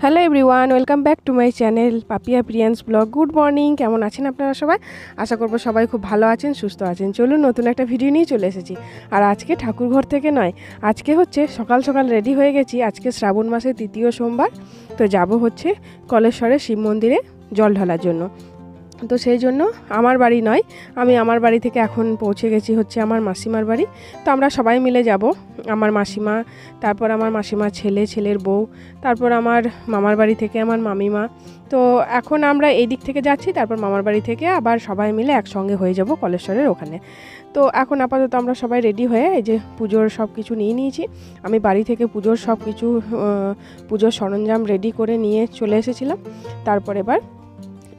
Hello everyone, welcome back to my channel Papiya Priyans blog. Good morning, কেমন আছেন আপনারা সবাই? আশা করবো সবাই খুব ভালো আছেন, সুস্থ আছেন। চলুন নতুন একটা ভিডিও নিয়ে চলে এসেছি। আর আজকে ঠাকুরঘর থেকে নয়, আজকে হচ্ছে সকাল সকাল রেডি হয়ে গেছি। আজকে শ্রাবণ মাসের 3য় সোমবার, তো যাব হচ্ছে কলেশ্বরের শিব মন্দিরে জল ঢালার জন্য। তো সেই জন্য আমার বাড়ি নয়, আমি আমার বাড়ি থেকে এখন পৌঁছে গেছি হচ্ছে আমার মাসিমার বাড়ি। তো আমরা সবাই মিলে যাব, আমার মাসিমা, তারপর আমার মাসিমার ছেলে, ছেলের বউ, তারপর আমার মামার বাড়ি থেকে আমার মামিমা। তো এখন আমরা এই দিক থেকে যাচ্ছি, তারপর মামার বাড়ি থেকে আবার সবাই মিলে একসঙ্গে হয়ে যাব কলেশ্বরের ওখানে। তো এখন আপাতত আমরা সবাই রেডি হয়ে এই যে পুজোর সব কিছু নিয়ে নিয়েছি। আমি বাড়ি থেকে পুজোর সব কিছু পুজোর সরঞ্জাম রেডি করে নিয়ে চলে এসেছিলাম। তারপর এবার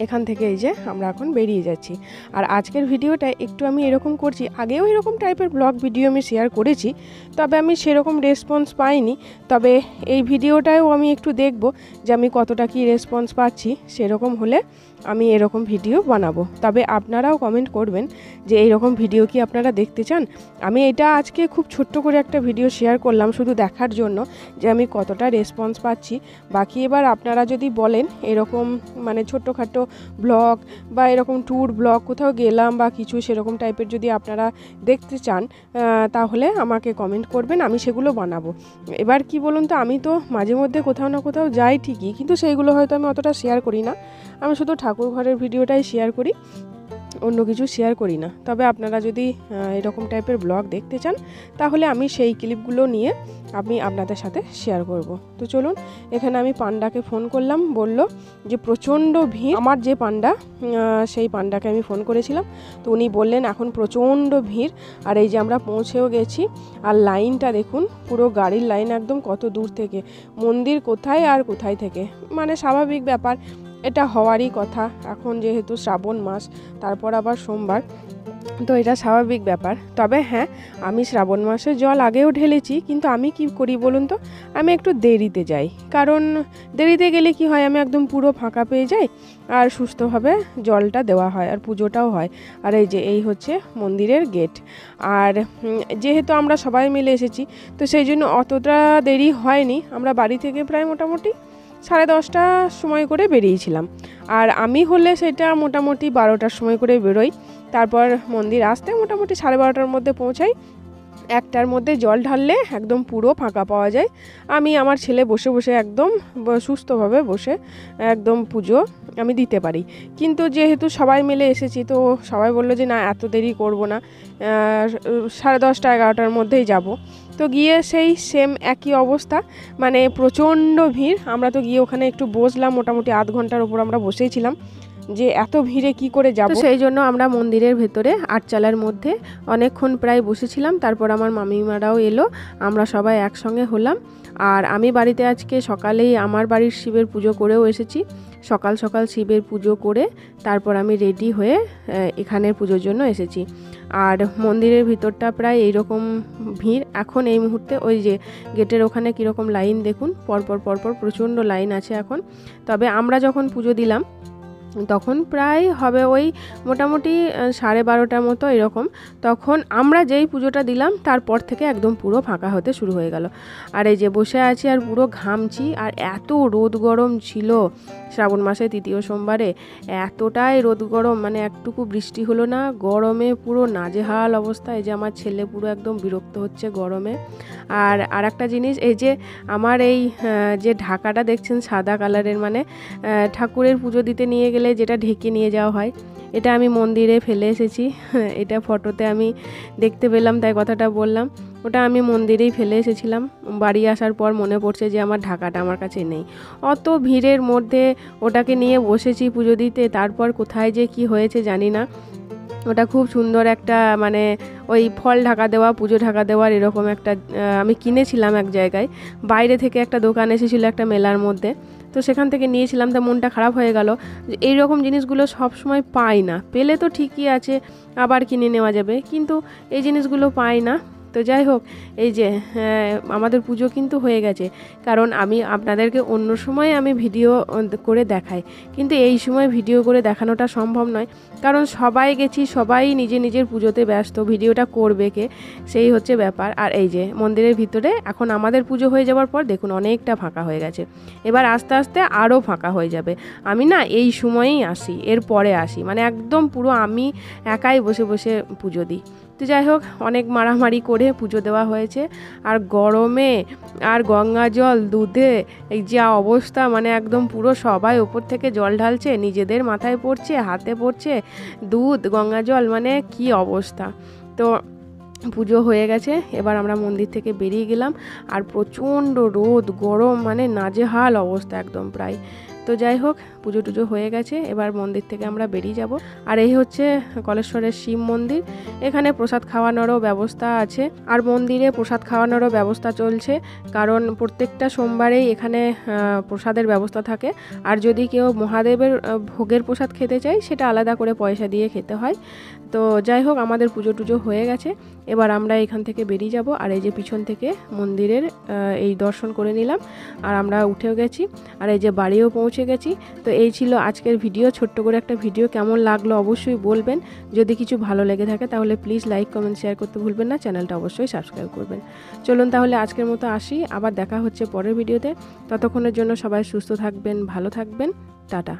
এখান থেকে এই যে আমরা এখন বেরিয়ে যাচ্ছি। আর আজকের ভিডিওটা একটু আমি এরকম করছি, আগেও এরকম টাইপের ব্লগ ভিডিও আমি শেয়ার করেছি, তবে আমি সেরকম রেসপন্স পাইনি। তবে এই ভিডিওটাও আমি একটু দেখব যে আমি কতটা কি রেসপন্স পাচ্ছি। সেরকম হলে আমি এরকম ভিডিও বানাবো। তবে আপনারাও কমেন্ট করবেন যে এইরকম ভিডিও কি আপনারা দেখতে চান। আমি এটা আজকে খুব ছোট্ট করে একটা ভিডিও শেয়ার করলাম শুধু দেখার জন্য যে আমি কতটা রেসপন্স পাচ্ছি। বাকি এবার আপনারা যদি বলেন এরকম মানে ছোট্টখাটো ব্লগ বা এরকম ট্যুর ব্লগ, কোথাও গেলাম বা কিছু সেরকম টাইপের যদি আপনারা দেখতে চান, তাহলে আমাকে কমেন্ট করবেন, আমি সেগুলো বানাবো। এবার কি বলুন তো, আমি তো মাঝে মধ্যে কোথাও না কোথাও যাই ঠিকই, কিন্তু সেইগুলো হয়তো আমি অতটা শেয়ার করি না। আমি শুধু ঠাকুর ঘরের ভিডিওটাই শেয়ার করি, অন্য কিছু শেয়ার করি না। তবে আপনারা যদি এরকম টাইপের ব্লগ দেখতে চান, তাহলে আমি সেই ক্লিপগুলো নিয়ে আমি আপনাদের সাথে শেয়ার করব। তো চলুন, এখানে আমি পান্ডাকে ফোন করলাম, বলল যে প্রচণ্ড ভিড়। আমার যে পান্ডা, সেই পান্ডাকে আমি ফোন করেছিলাম, তো উনি বললেন এখন প্রচণ্ড ভিড়। আর এই যে আমরা পৌঁছেও গেছি, আর লাইনটা দেখুন, পুরো গাড়ির লাইন একদম কত দূর থেকে, মন্দির কোথায় আর কোথায় থেকে। মানে স্বাভাবিক ব্যাপার, এটা হওয়ারই কথা। এখন যেহেতু শ্রাবণ মাস, তারপর আবার সোমবার, তো এটা স্বাভাবিক ব্যাপার। তবে হ্যাঁ, আমি শ্রাবণ মাসে জল আগেও ঢেলেছি, কিন্তু আমি কি করি বলুন তো, আমি একটু দেরিতে যাই। কারণ দেরিতে গেলে কি হয়, আমি একদম পুরো ফাঁকা পেয়ে যাই, আর সুস্থভাবে জলটা দেওয়া হয়, আর পুজোটাও হয়। আর এই যে এই হচ্ছে মন্দিরের গেট। আর যেহেতু আমরা সবাই মিলে এসেছি, তো সেই জন্য অতটা দেরি হয়নি। আমরা বাড়ি থেকে প্রায় মোটামুটি 10:30টার সময় করে বেরিয়েছিলাম। আর আমি হলে সেটা মোটামুটি 12টার সময় করে বেরোই। তারপর মন্দির আসতে মোটামুটি 12:30টার মধ্যে পৌঁছাই। 1টার মধ্যে জল ঢাললে একদম পুরো ফাঁকা পাওয়া যায়। আমি আমার ছেলে বসে বসে একদম সুস্থভাবে বসে একদম পুজো আমি দিতে পারি। কিন্তু যেহেতু সবাই মিলে এসেছি, তো সবাই বললো যে না, এত দেরি করব না, 10:30 11টার মধ্যেই যাব। তো গিয়ে সেই সেম একই অবস্থা, মানে প্রচণ্ড ভিড়। আমরা তো গিয়ে ওখানে একটু বসলাম, মোটামুটি আধ ঘন্টার উপর আমরা বসেইছিলাম, যে এত ভিড়ে কি করে যাব। সেই জন্য আমরা মন্দিরের ভেতরে আটচালার মধ্যে অনেকক্ষণ প্রায় বসেছিলাম। তারপর আমার মামিমারাও এলো, আমরা সবাই একসঙ্গে হলাম। আর আমি বাড়িতে আজকে সকালেই আমার বাড়ির শিবের পুজো করেও এসেছি। সকাল সকাল শিবের পুজো করে তারপর আমি রেডি হয়ে এখানের পুজোর জন্য এসেছি। আর মন্দিরের ভিতরটা প্রায় এইরকম ভিড় এখন এই মুহূর্তে। ওই যে গেটের ওখানে কীরকম লাইন দেখুন, পরপর পরপর প্রচণ্ড লাইন আছে এখন। তবে আমরা যখন পুজো দিলাম তখন প্রায় হবে ওই মোটামুটি 12:30টার মতো এরকম। তখন আমরা যেই পুজোটা দিলাম তারপর থেকে একদম পুরো ফাঁকা হতে শুরু হয়ে গেল। আর এই যে বসে আছি আর পুরো ঘামছি, আর এত রোদ গরম ছিল শ্রাবণ মাসে 3য় সোমবারে, এতটাই রোদ গরম, মানে একটুকু বৃষ্টি হলো না, গরমে পুরো নাজেহাল অবস্থা। এই যে আমার ছেলে পুরো একদম বিরক্ত হচ্ছে গরমে। আর একটা জিনিস, এই যে আমার এই যে ঢাকাটা দেখছেন সাদা কালারের, মানে ঠাকুরের পুজো দিতে নিয়ে গেলে যেটা ঢেকে নিয়ে যাওয়া হয়, এটা আমি মন্দিরে ফেলে এসেছি। এটা ফটোতে আমি দেখতে পেলাম, তাই কথাটা বললাম। ওটা আমি মন্দিরেই ফেলে এসেছিলাম। বাড়ি আসার পর মনে পড়ছে যে আমার ঢাকাটা আমার কাছে নেই। অত ভিড়ের মধ্যে ওটাকে নিয়ে বসেছি পুজো দিতে, তারপর কোথায় যে কি হয়েছে জানি না। ওটা খুব সুন্দর একটা, মানে ওই ফল ঢাকা দেওয়া, পুজো ঢাকা দেওয়ার এরকম একটা আমি কিনেছিলাম এক জায়গায়, বাইরে থেকে একটা দোকান এসেছিলো একটা মেলার মধ্যে, তো সেখান থেকে নিয়েছিলাম। তা মনটা খারাপ হয়ে গেল, এই রকম জিনিসগুলো সব সময় পাই না। পেলে তো ঠিকই আছে, আবার কিনে নেওয়া যাবে, কিন্তু এই জিনিসগুলো পাই না। তো যাই হোক, এই যে আমাদের পুজো কিন্তু হয়ে গেছে। কারণ আমি আপনাদেরকে অন্য সময় আমি ভিডিও করে দেখাই, কিন্তু এই সময় ভিডিও করে দেখানোটা সম্ভব নয়, কারণ সবাই গেছি, সবাই নিজের পুজোতে ব্যস্ত, ভিডিওটা করবে কে, সেই হচ্ছে ব্যাপার। আর এই যে মন্দিরের ভিতরে এখন আমাদের পুজো হয়ে যাওয়ার পর দেখুন অনেকটা ফাঁকা হয়ে গেছে, এবার আস্তে আস্তে আরও ফাঁকা হয়ে যাবে। আমি না এই সময়েই আসি, এর পরে আসি, মানে একদম পুরো আমি একাই বসে বসে পুজো দিই। তো যাই হোক, অনেক মারামারি করে পুজো দেওয়া হয়েছে, আর গরমে আর গঙ্গা জল দুধে এই যা অবস্থা, মানে একদম পুরো সবাই ওপর থেকে জল ঢালছে, নিজেদের মাথায় পড়ছে, হাতে পড়ছে দুধ গঙ্গা জল, মানে কি অবস্থা। তো পুজো হয়ে গেছে, এবার আমরা মন্দির থেকে বেরিয়ে গেলাম, আর প্রচণ্ড রোদ গরম, মানে নাজেহাল অবস্থা একদম প্রায়। তো যাই হোক, পুজো টুজো হয়ে গেছে, এবার মন্দির থেকে আমরা বেরিয়ে যাব। আর এই হচ্ছে কলেশ্বরের শিব মন্দির, এখানে প্রসাদ খাওয়ানোরও ব্যবস্থা আছে, আর মন্দিরে প্রসাদ খাওয়ানোরও ব্যবস্থা চলছে, কারণ প্রত্যেকটা সোমবারেই এখানে প্রসাদের ব্যবস্থা থাকে। আর যদি কেউ মহাদেবের ভোগের প্রসাদ খেতে চায়, সেটা আলাদা করে পয়সা দিয়ে খেতে হয়। তো যাই হোক, আমাদের পুজো টুজো হয়ে গেছে, এবার আমরা এখান থেকে বেরিয়ে যাব। আর এই যে পিছন থেকে মন্দিরের এই দর্শন করে নিলাম, আর আমরা উঠেও গেছি, আর এই যে বাড়িও পৌঁছে গেছি। তো এই ছিল আজকের ভিডিও, ছোট্ট করে একটা ভিডিও। কেমন লাগলো অবশ্যই বলবেন, যদি কিছু ভালো লেগে থাকে তাহলে প্লিজ লাইক কমেন্ট শেয়ার করতে ভুলবেন না, চ্যানেলটা অবশ্যই সাবস্ক্রাইব করবেন। চলুন তাহলে আজকের মতো আসি, আবার দেখা হচ্ছে পরের ভিডিওতে। ততক্ষণের জন্য সবাই সুস্থ থাকবেন, ভালো থাকবেন, টাটা।